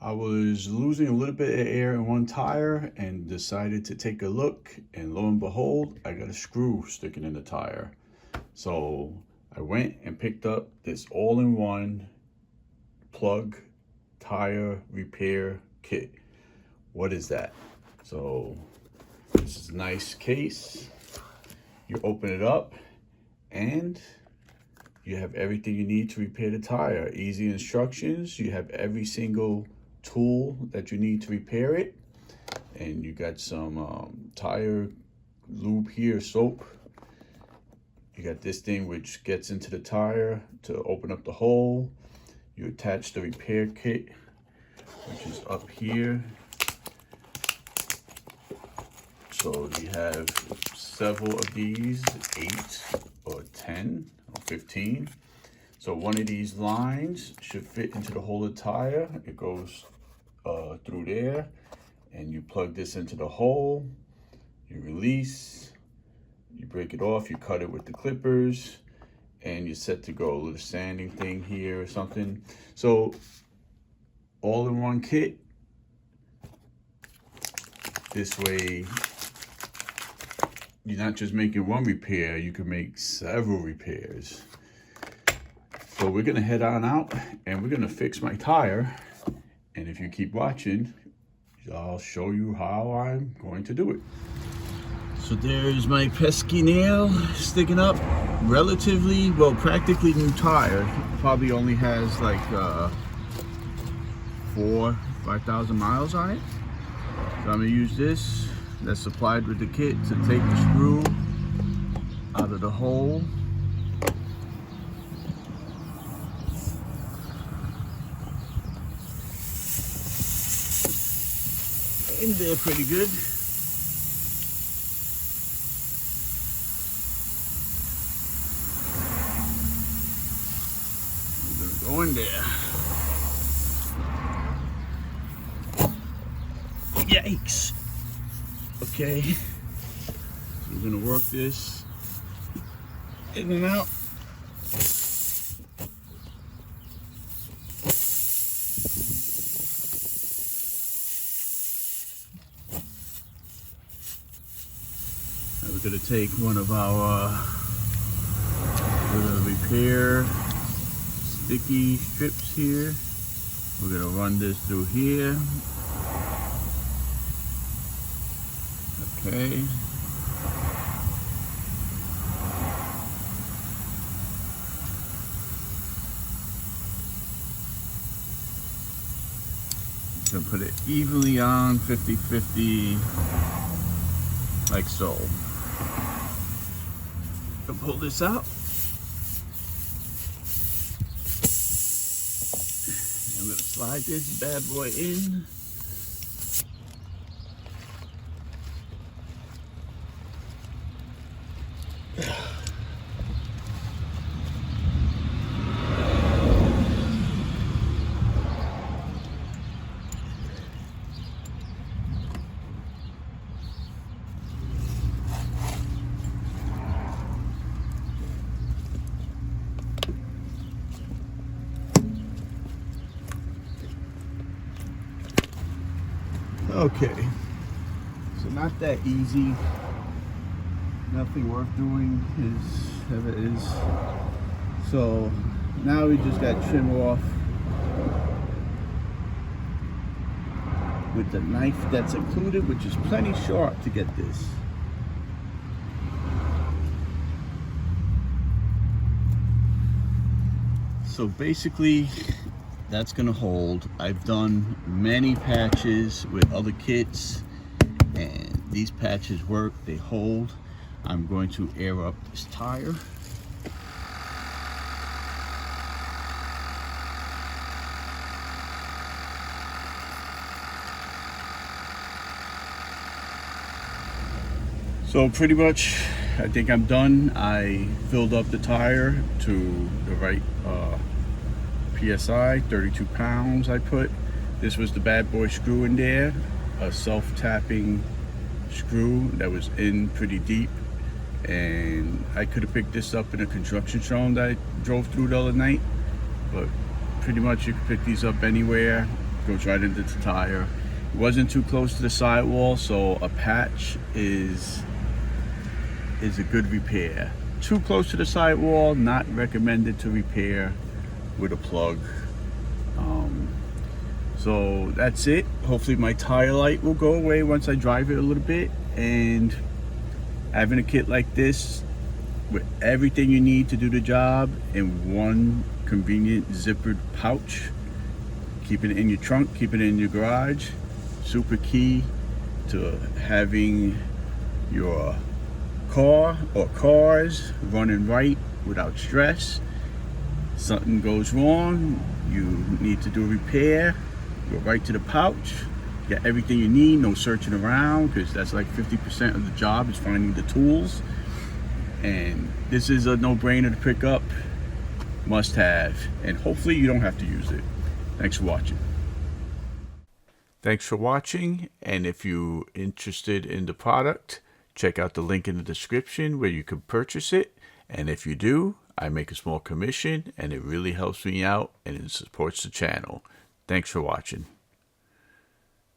I was losing a little bit of air in one tire and decided to take a look, and lo and behold, I got a screw sticking in the tire. So I went and picked up this all-in-one plug tire repair kit. What is that? So this is a nice case. You open it up and you have everything you need to repair the tire. Easy instructions. You have every single tool that you need to repair it. And you got some tire lube here, soap. You got this thing which gets into the tire to open up the hole. You attach the repair kit, which is up here. So you have several of these, 8 or 10 or 15. So one of these lines should fit into the whole of the tire. It goes through there, and you plug this into the hole. You release, you break it off, you cut it with the clippers, and you're set to go. A little sanding thing here or something. So all in one kit. This way, you're not just making one repair, you can make several repairs. So we're gonna head on out and we're gonna fix my tire. And if you keep watching, I'll show you how I'm going to do it. So there's my pesky nail sticking up. Relatively, well, practically new tire. Probably only has like 5,000 miles on it. So I'm gonna use this that's supplied with the kit to take the screw out of the hole. In there pretty good. We're gonna go in there. Yikes. Okay, so we're gonna work this in and out. Now we're gonna take one of our repair sticky strips here. We're gonna run this through here. Okay. Gonna put it evenly on, 50-50, like so. Gonna pull this out. I'm gonna slide this bad boy in. Okay, so not that easy. Nothing worth doing is ever is. So now we just got to trim off with the knife that's included, which is plenty sharp to get this. So basically, that's gonna hold. I've done many patches with other kits, and these patches work, they hold. I'm going to air up this tire. So pretty much, I think I'm done. I filled up the tire to the right PSI, 32 pounds I put. This was the bad boy screw in there, a self-tapping screw that was in pretty deep. And I could have picked this up in a construction zone that I drove through the other night, but pretty much you can pick these up anywhere. goes right into the tire. It wasn't too close to the sidewall, so a patch is a good repair. Too close to the sidewall, not recommended to repair with a plug. So that's it. Hopefully my tire light will go away once I drive it a little bit, and having a kit like this with everything you need to do the job in one convenient zippered pouch, keeping it in your trunk, keeping it in your garage, super key to having your car or cars running right without stress. Something goes wrong, you need to do a repair, go right to the pouch, get everything you need, no searching around, because that's like 50% of the job is finding the tools. And this is a no-brainer to pick up, must have, and hopefully you don't have to use it. Thanks for watching. Thanks for watching, and if you're interested in the product, check out the link in the description where you can purchase it. And if you do, I make a small commission, and it really helps me out and it supports the channel. Thanks for watching.